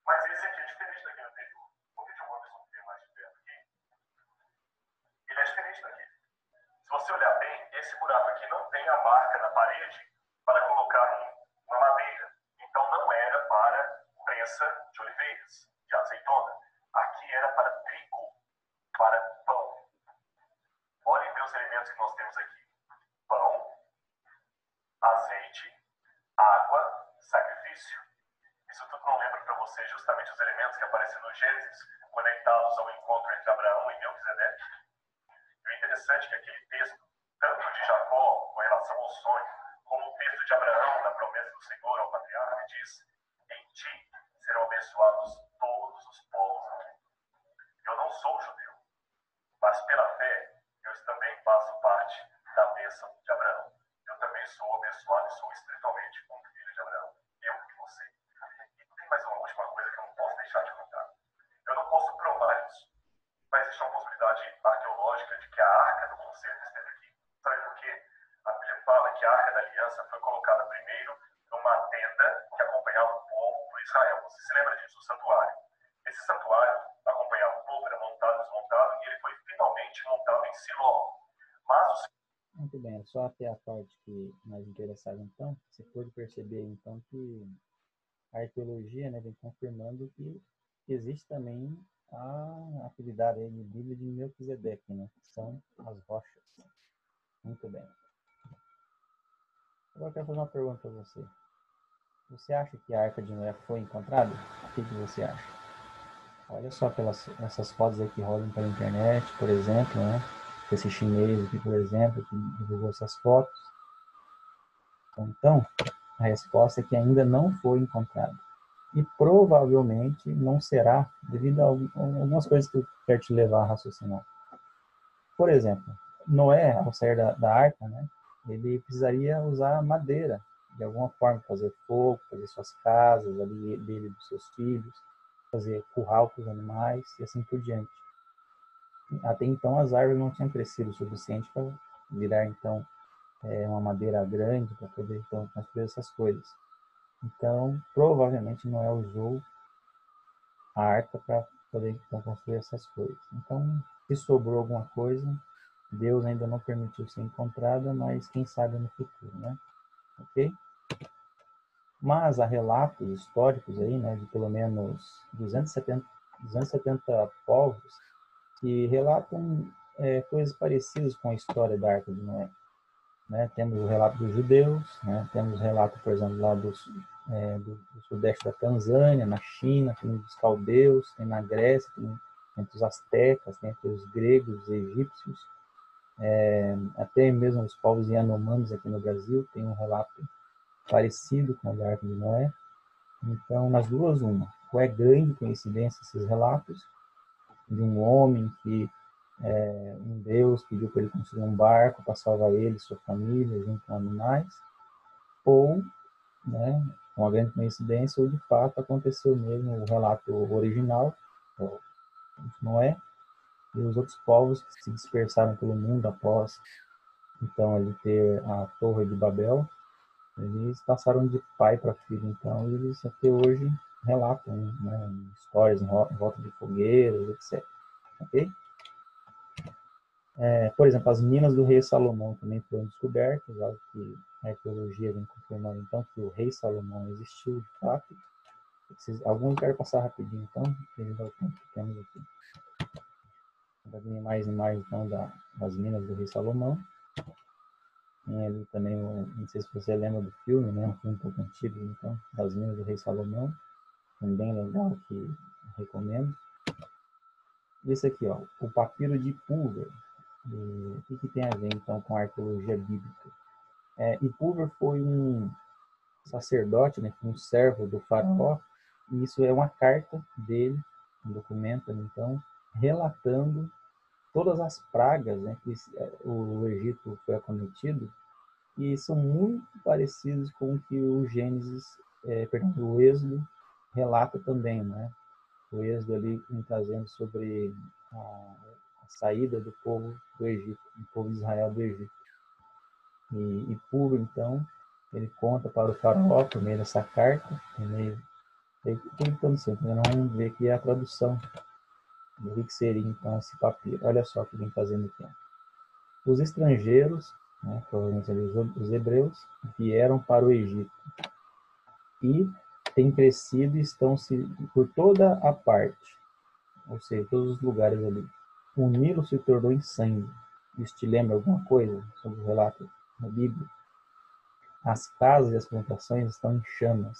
Mas esse aqui é diferente daquele anterior. Vou ver se eu vou ver se eu ver mais de perto aqui. Ele é diferente daqui. Se você olhar bem, esse buraco aqui não tem a marca na parede para colocar uma madeira. Então não era para prensa de oliveiras, de azeitona. Aqui era para trigo, para pão. Olhem bem os elementos que nós temos aqui. Pão, azeite, água, sacrifício. Isso tudo não lembra para você justamente os elementos que aparecem no Gênesis, conectados ao encontro entre Abraão e Melquisedeque? E o interessante é que aquele texto, tanto de Jacó, com relação ao sonho, como o texto de Abraão, na promessa do Senhor ao patriarca, diz: em ti serão abençoados todos os povos. Eu não sou judeu, mas pela fé, eu também faço parte da bênção de Abraão. Eu também sou abençoado e sou espiritualmente um filho de Abraão. Eu e você. E tem mais uma última coisa que eu não posso deixar de contar. Eu não posso provar isso, mas existe uma possibilidade arqueológica de que a Arca do Concerto esteve aqui. Sabe por quê? A Bíblia fala que a Arca da Aliança foi colocada primeiro numa tenda que acompanhava o povo por Israel. Você se lembra disso? O santuário. Esse santuário acompanhava o povo, era montado, desmontado, e ele foi finalmente montado em Siló. Mas Muito bem, só até a parte que mais interessada então, você pode perceber então que a arqueologia, né, vem confirmando que existe também a atividade aí de Bíblia de Melquisedeque, né, que são as rochas. Muito bem. Agora eu quero fazer uma pergunta para você. Você acha que a Arca de Noé foi encontrada? O que você acha? Olha só essas fotos aí que rolam pela internet, por exemplo, né? Esse chinês aqui, por exemplo, que divulgou essas fotos. Então, a resposta é que ainda não foi encontrada. E provavelmente não será, devido a algumas coisas que eu quero te levar a raciocinar. Por exemplo, Noé, ao sair da arca, né, ele precisaria usar madeira, de alguma forma, fazer fogo, fazer suas casas, ali dele e dos seus filhos, fazer curral para os animais e assim por diante. Até então, as árvores não tinham crescido o suficiente para virar, então, uma madeira grande para poder então, construir essas coisas. Então, provavelmente Noé usou a arca para poder então, construir essas coisas. Então, se sobrou alguma coisa, Deus ainda não permitiu ser encontrada, mas quem sabe no futuro, né? Ok? Mas há relatos históricos aí, né, de pelo menos 270 povos que relatam coisas parecidas com a história da Arca de Noé. Né? Temos o relato dos judeus, né? Temos o relato, por exemplo, lá do sudeste da Tanzânia, na China, tem os caldeus, tem na Grécia, tem entre os astecas, tem entre os gregos, os egípcios, até mesmo os povos Yanomamis aqui no Brasil, tem um relato parecido com o da Arca de Noé. Então, nas duas, uma. Ou é grande coincidência esses relatos de um homem que um Deus pediu para ele construir um barco para salvar ele e sua família junto com animais, ou, né, uma grande coincidência, ou de fato aconteceu mesmo o relato original, Noé, e os outros povos que se dispersaram pelo mundo após, então, ele ter a Torre de Babel, eles passaram de pai para filho, então eles até hoje relatam, né, histórias em volta de fogueiras, etc. Ok? Por exemplo, as minas do rei Salomão também foram descobertas, algo que a arqueologia vem confirmando, então, que o rei Salomão existiu de fato. Alguns eu quero passar rapidinho, então, devido ao tempo que temos aqui. Vai vir mais imagens, então, das minas do rei Salomão. Tem ali também, não sei se você lembra do filme, né, um filme um pouco antigo, então, das minas do rei Salomão. Bem legal, que eu recomendo. E esse aqui, ó, o papiro de Pulver. O que tem a ver, então, com a arqueologia bíblica? E Pulver foi um sacerdote, né, um servo do faraó, e isso é uma carta dele, um documento, então, relatando todas as pragas, né, que o Egito foi acometido, e são muito parecidos com o que o Gênesis, o Êxodo relata também, né? O Êxodo ali trazendo sobre a saída do povo do Egito, do povo de Israel do Egito. E Públio, então, ele conta para o faraó por meio dessa carta, por meio vamos ver aqui a tradução do que seria então esse papiro. Olha só o que vem fazendo aqui. Os estrangeiros, né, provavelmente os hebreus, vieram para o Egito e têm crescido e estão por toda a parte, ou seja, todos os lugares ali. O Nilo se tornou em sangue. Isso te lembra alguma coisa sobre o relato da Bíblia? As casas e as plantações estão em chamas.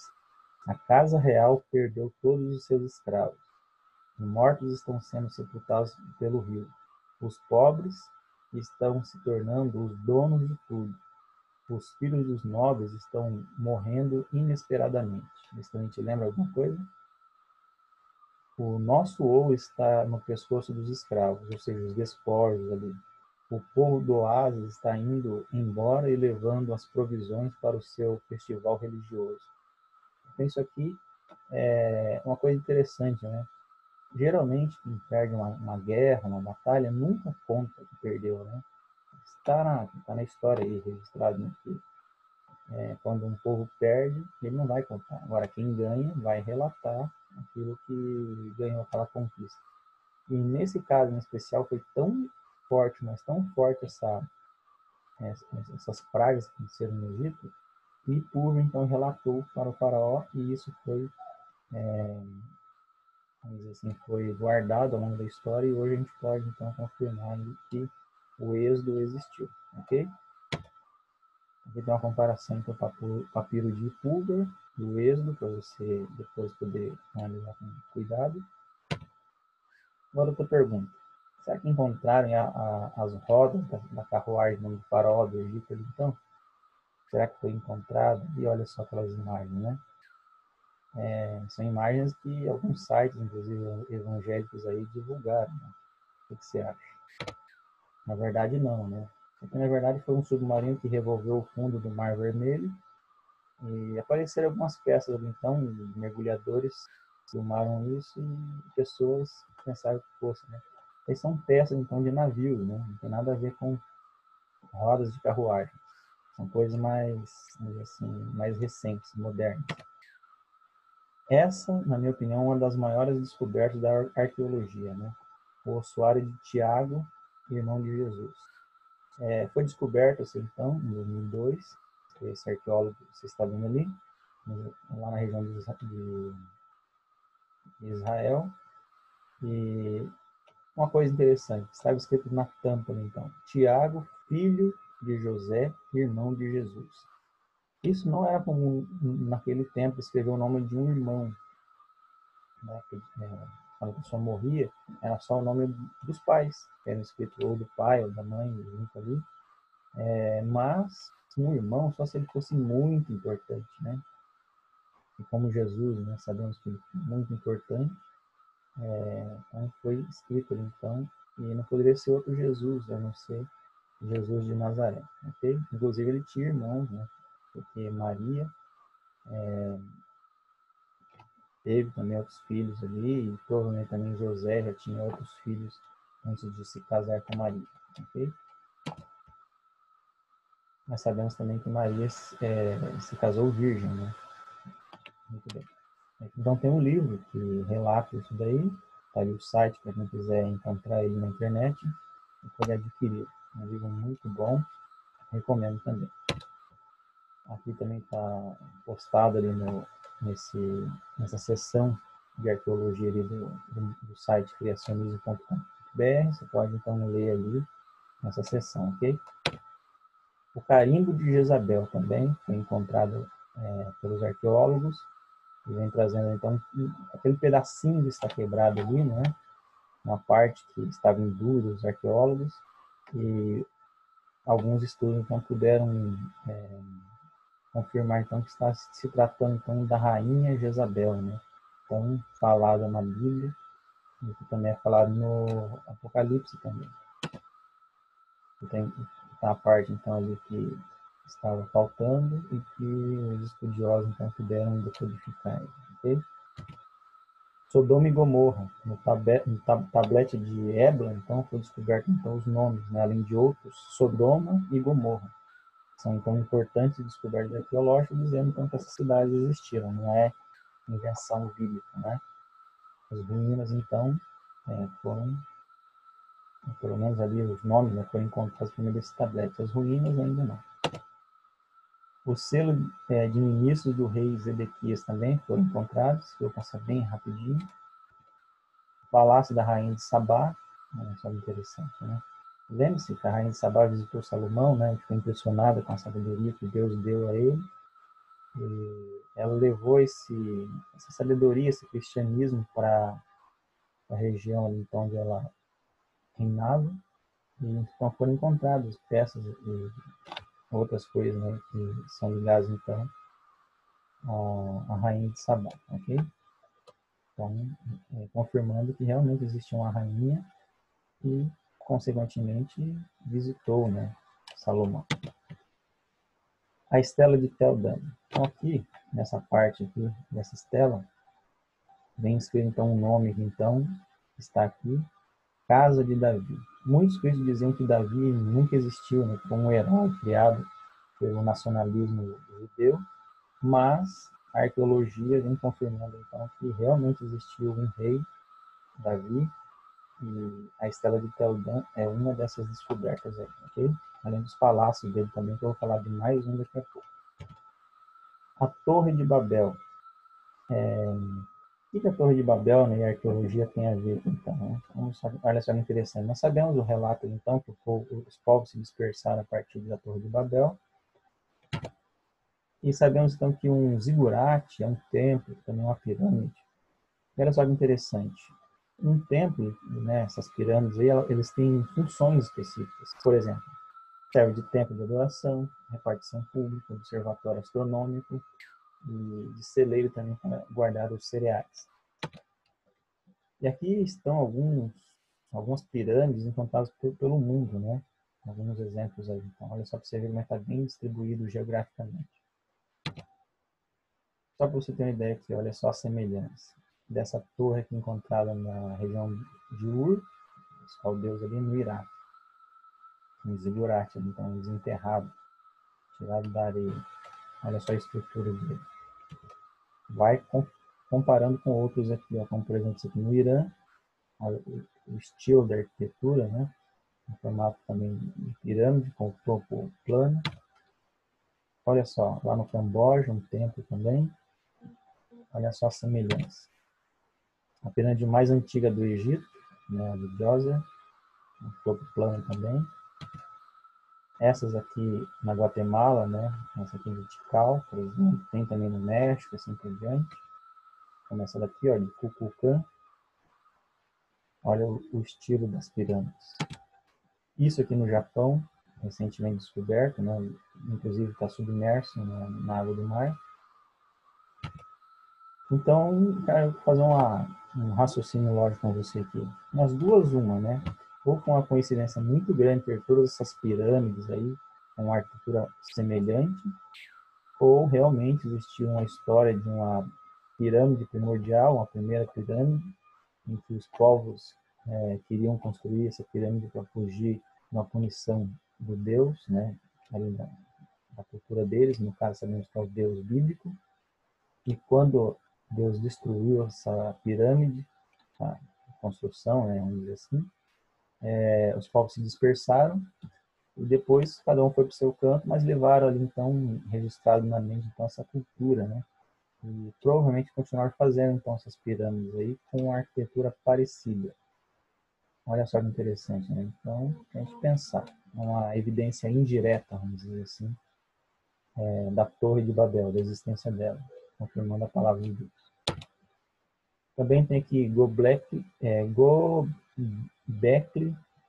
A casa real perdeu todos os seus escravos. Os mortos estão sendo sepultados pelo rio. Os pobres estão se tornando os donos de tudo. Os filhos dos nobres estão morrendo inesperadamente. Isso também te lembra alguma coisa? O nosso ouro está no pescoço dos escravos, ou seja, os despojos ali. O povo do oásis está indo embora e levando as provisões para o seu festival religioso. Então, isso aqui é uma coisa interessante, né? Geralmente, quem perde uma guerra, uma batalha, nunca conta que perdeu, né? Está na história aí, registrado, né? Que, quando um povo perde, ele não vai contar. Agora, quem ganha vai relatar aquilo que ganhou aquela conquista. E nesse caso em especial foi tão forte, mas tão forte essas pragas que aconteceram no Egito, e Públio então relatou para o faraó, e isso foi, vamos dizer assim, foi guardado ao longo da história, e hoje a gente pode então confirmar que o êxodo existiu, ok? Aqui tem uma comparação entre o papiro de Públio e o êxodo, para você depois poder analisar com cuidado. Agora outra pergunta. Será que encontraram as rodas da carruagem do faraó do Egito ali, então? Será que foi encontrado? E olha só aquelas imagens, né? São imagens que alguns sites, inclusive evangélicos aí, divulgaram. Né? O que você acha? Na verdade, não, né? Porque, na verdade, foi um submarino que revolveu o fundo do Mar Vermelho e apareceram algumas peças ali, então, mergulhadores filmaram isso e pessoas pensaram que fosse, né? Eles são peças, então, de navio, né? Não tem nada a ver com rodas de carruagem. São coisas mais recentes, modernas. Essa, na minha opinião, é uma das maiores descobertas da arqueologia, né? O ossuário de Tiago, irmão de Jesus. Foi descoberto, assim, então, em 2002, esse arqueólogo, você está vendo ali, lá na região de Israel. E uma coisa interessante, estava escrito na tampa, então, Tiago, filho de José, irmão de Jesus. Isso não era comum naquele tempo escrever o nome de um irmão, né? Quando a pessoa morria, era só o nome dos pais, que era escrito ou do pai ou da mãe, junto ali. Mas um irmão só se ele fosse muito importante, né? E como Jesus, né, sabemos que ele foi muito importante, então foi escrito ali, então, e não poderia ser outro Jesus, a não ser Jesus de Nazaré, ok? Inclusive ele tinha irmãos, né? Porque Maria teve também outros filhos ali, e provavelmente também José já tinha outros filhos antes de se casar com Maria, ok? Nós sabemos também que Maria se casou virgem, né? Muito bem. Então tem um livro que relata isso daí, tá ali o site para quem quiser encontrar ele na internet e poder adquirir. É um livro muito bom, recomendo também. Aqui também está postado ali nessa seção de arqueologia ali do site criacionismo.com.br. Você pode então ler ali nessa seção, ok? O carimbo de Jezabel também foi encontrado pelos arqueólogos e vem trazendo então aquele pedacinho que está quebrado ali, né? Uma parte que estava em dúvida os arqueólogos, e alguns estudos então puderam confirmar então que está se tratando então da rainha Jezabel, né? Então falada na Bíblia e que também é falado no Apocalipse também. Tem a parte, então, ali que estava faltando e que os estudiosos, então, puderam decodificar. Ok? Sodoma e Gomorra, no tablete de Ebla, então, foi descoberto então, os nomes, né, além de outros, Sodoma e Gomorra. São, então, importantes descobertas arqueológicas, dizendo, então, que essas cidades existiram, não é invenção bíblica, né? As ruínas, então, foram, pelo menos ali, os nomes, né, foram encontrados primeiro desse tablete. As ruínas ainda não. O selo de ministros do rei Zedequias também foram encontrados, vou passar bem rapidinho. O palácio da rainha de Sabá, só interessante, né? Lembre-se que a rainha de Sabá visitou Salomão, né? Ficou impressionada com a sabedoria que Deus deu a ele. E ela levou essa sabedoria, esse cristianismo para a região ali, então, onde ela reinava. E então foram encontradas peças e outras coisas, né, que são ligadas, então, à rainha de Sabá, ok? Então, confirmando que realmente existia uma rainha e, consequentemente, visitou, né, Salomão. A estela de Tel Dan. Então, aqui, nessa parte aqui, dessa estela, vem escrito, então, um nome que, então, está aqui, Casa de Davi. Muitos críticos diziam que Davi nunca existiu, né, como um herói criado pelo nacionalismo judeu, mas a arqueologia vem confirmando, então, que realmente existiu um rei, Davi, e a estela de Tel Dan é uma dessas descobertas aí, ok? Além dos palácios dele também, que eu vou falar de mais um daqui a pouco. A Torre de Babel. O que a Torre de Babel, né, e a arqueologia tem a ver, então? Né? Olha só que interessante. Nós sabemos o relato, então, que os povos se dispersaram a partir da Torre de Babel. E sabemos, então, que um zigurate é um templo, também uma pirâmide. Olha só que interessante. Um templo, né, essas pirâmides aí, eles têm funções específicas. Por exemplo, serve de templo de adoração, repartição pública, observatório astronômico e de celeiro também para guardar os cereais. E aqui estão algumas pirâmides encontradas pelo mundo, né? Alguns exemplos aí. Então, olha só para você ver como está bem distribuído geograficamente. Só para você ter uma ideia aqui, olha só a semelhança dessa torre aqui encontrada na região de Ur, os caldeus ali no Iraque. Um zigurate, então desenterrado, tirado da areia. Olha só a estrutura dele. Vai comparando com outros aqui, ó, como por exemplo esse aqui no Irã, o estilo da arquitetura, né? O formato também de pirâmide, com o topo plano. Olha só, lá no Camboja, um templo também. Olha só a semelhança. A pirâmide mais antiga do Egito, né, de Djoser, um topo plano também. Essas aqui na Guatemala, né, essa aqui de Tikal, por exemplo, tem também no México, assim por diante. Como essa daqui, ó, de Kukulkan. Olha o estilo das pirâmides. Isso aqui no Japão, recentemente descoberto, né, inclusive está submerso na água do mar. Então, quero fazer um raciocínio lógico com você aqui. Nas duas, né? Ou com uma coincidência muito grande ter todas essas pirâmides aí, com uma arquitetura semelhante, ou realmente existiu uma história de uma pirâmide primordial, uma primeira pirâmide, em que os povos queriam construir essa pirâmide para fugir de uma punição do Deus, né? Ali da cultura deles, no caso sabemos que é o Deus bíblico, e quando Deus destruiu essa pirâmide, a construção, né, vamos dizer assim, os povos se dispersaram e depois cada um foi para o seu canto, mas levaram ali então registrado na mente então essa cultura, né? E provavelmente continuaram fazendo então essas pirâmides aí com uma arquitetura parecida. Olha só que interessante, né? Então, a gente pensar, uma evidência indireta, vamos dizer assim, da Torre de Babel, da existência dela, confirmando a palavra de Deus. Também tem aqui Göbekli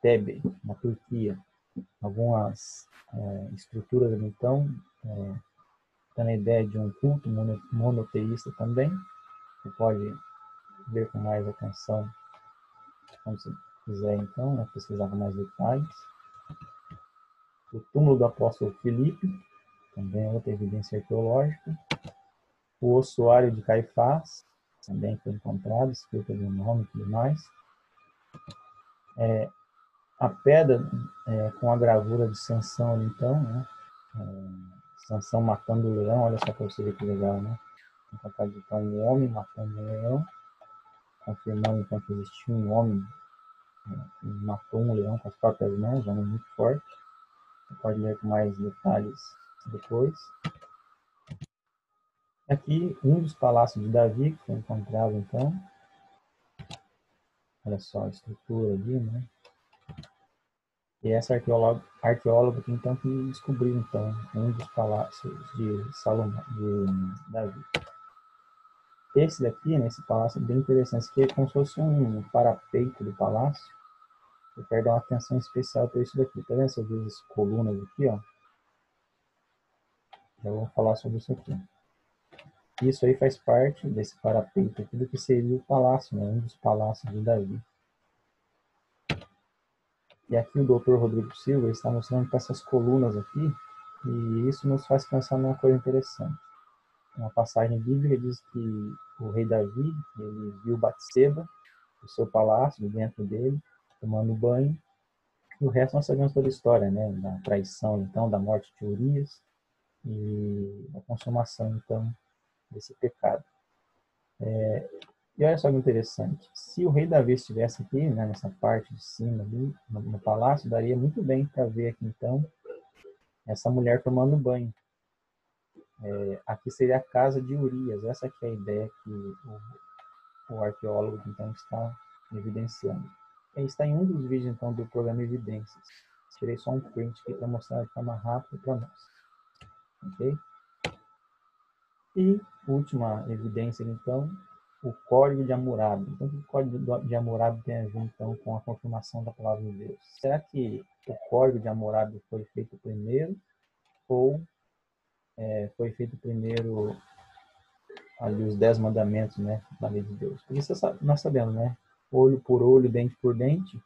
Tepe, na Turquia. Algumas estruturas, então, tendo a ideia de um culto monoteísta também. Você pode ver com mais atenção, quando você quiser, então, pesquisar com mais detalhes. O túmulo do apóstolo Filipe, também é outra evidência arqueológica. O ossuário de Caifás, também foi encontrado, escrito ali o nome e tudo mais. A pedra com a gravura de Sansão ali, então, né? Sansão matando o leão, olha só para você ver que legal, né? Então, um homem matando um leão, confirmando então que existia um homem que matou um leão com as próprias mãos, um homem muito forte. Você pode ler com mais detalhes depois. Aqui, um dos palácios de Davi, que foi encontrado então. Olha só a estrutura ali, né? E essa arqueóloga que então que descobriu então um dos palácios de Salomão, de Davi. Esse daqui, nesse palácio, é bem interessante, que é como se fosse um parapeito do palácio. Eu quero dar uma atenção especial para isso daqui. Tá vendo essas duas colunas aqui, ó? Já vou falar sobre isso aqui. Isso aí faz parte desse parapeito aqui do que seria o palácio, né? Um dos palácios de Davi. E aqui o Dr. Rodrigo Silva está mostrando com essas colunas aqui, e isso nos faz pensar numa coisa interessante. Uma passagem bíblica diz que o rei Davi, ele viu Batseba, o seu palácio, dentro dele, tomando banho, e o resto nós sabemos toda a história, né? Da traição, então, da morte de Urias, e da consumação, então, desse pecado. E olha só que interessante, se o rei Davi estivesse aqui, né, nessa parte de cima ali, no palácio, daria muito bem para ver aqui, então, essa mulher tomando banho. Aqui seria a casa de Urias, essa aqui é a ideia que o arqueólogo, então, está evidenciando. E está em um dos vídeos, então, do programa Evidências. Tirei só um print aqui para mostrar de forma rápida para nós. Ok? E última evidência, então, o Código de Hammurabi. Então, o que o Código de Hammurabi tem a ver, então, com a confirmação da palavra de Deus? Será que o Código de Hammurabi foi feito primeiro ou foi feito primeiro ali os 10 mandamentos, né, da lei de Deus? Porque nós sabemos, né, olho por olho, dente por dente,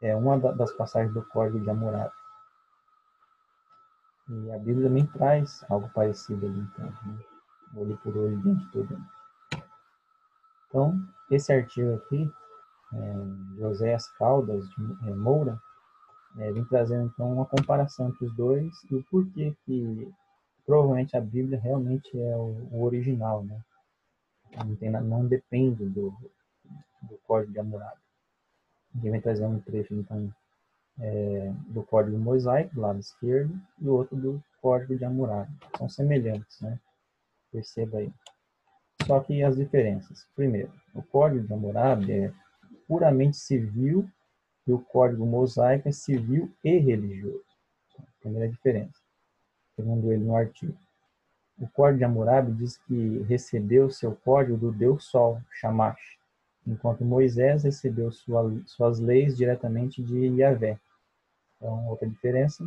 é uma das passagens do Código de Hammurabi. E a Bíblia também traz algo parecido ali, então, né? Olho por olho, dente por dente. Então, esse artigo aqui, José Caldas de Moura, vem trazendo então uma comparação entre os dois e o porquê que provavelmente a Bíblia realmente é o original, né? Não depende do Código de Hammurabi. Aqui vem trazendo um trecho então do Código Mosaico, do lado esquerdo, e o outro do Código de Hammurabi. São semelhantes, né? Perceba aí. Só que as diferenças. Primeiro, o Código de Hammurabi é puramente civil e o Código Mosaico é civil e religioso. Primeira diferença, segundo ele no artigo. O Código de Hammurabi diz que recebeu seu código do Deus Sol, Shamash, enquanto Moisés recebeu suas leis diretamente de Yahvé. Então, outra diferença.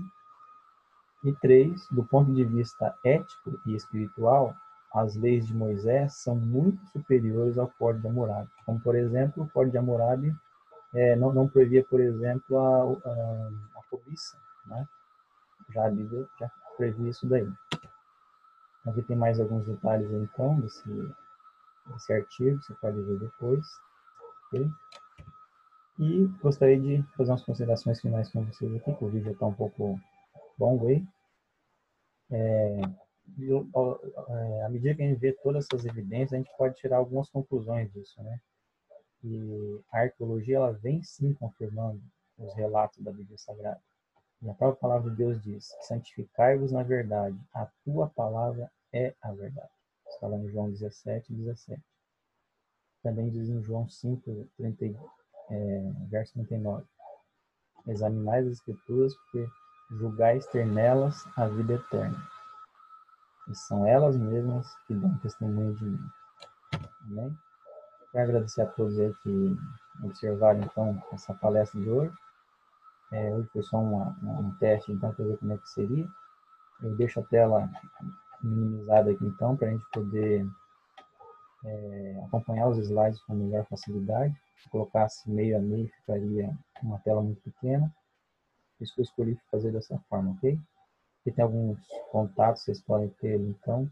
E 3, do ponto de vista ético e espiritual, as leis de Moisés são muito superiores ao Código de Hammurabi. Como, por exemplo, o Código de Hammurabi não previa, por exemplo, a cobiça, né? Já a Bíblia já previa isso daí. Aqui tem mais alguns detalhes, então, desse artigo, você pode ver depois. Okay? E gostaria de fazer umas considerações finais com vocês aqui, que o vídeo está um pouco longo aí. À medida que a gente vê todas essas evidências, a gente pode tirar algumas conclusões disso, né? E a arqueologia, ela vem sim confirmando os relatos da Bíblia Sagrada. E a própria palavra de Deus diz: santificai-vos na verdade, a tua palavra é a verdade. Está lá em João 17:17. Também diz em João 5, verso 39. Examinai as Escrituras, porque julgais ter nelas a vida eterna. E são elas mesmas que dão testemunho de mim. Amém? Quero agradecer a todos aí que observaram, então, essa palestra de hoje. Hoje foi só um teste, então, para ver como é que seria. Eu deixo a tela minimizada aqui, então, para a gente poder acompanhar os slides com melhor facilidade. Se colocasse meio a meio, ficaria uma tela muito pequena. isso que eu escolhi fazer dessa forma, ok? Aqui tem alguns contatos, vocês podem ter, então,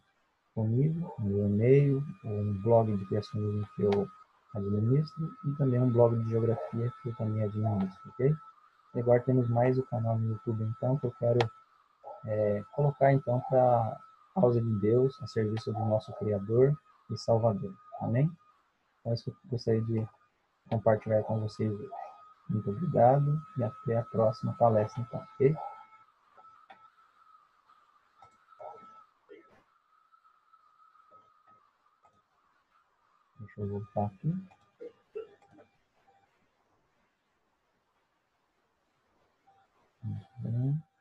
comigo, o meu e-mail, um blog de criacionismo que eu administro e também um blog de geografia que eu também administro, ok? E agora temos mais o canal no YouTube, então, que eu quero colocar, então, para a causa de Deus, a serviço do nosso Criador e Salvador. Amém? Então, isso que eu gostaria de compartilhar com vocês hoje. Muito obrigado e até a próxima palestra, então, ok? Deixa eu voltar aqui. Muito bem.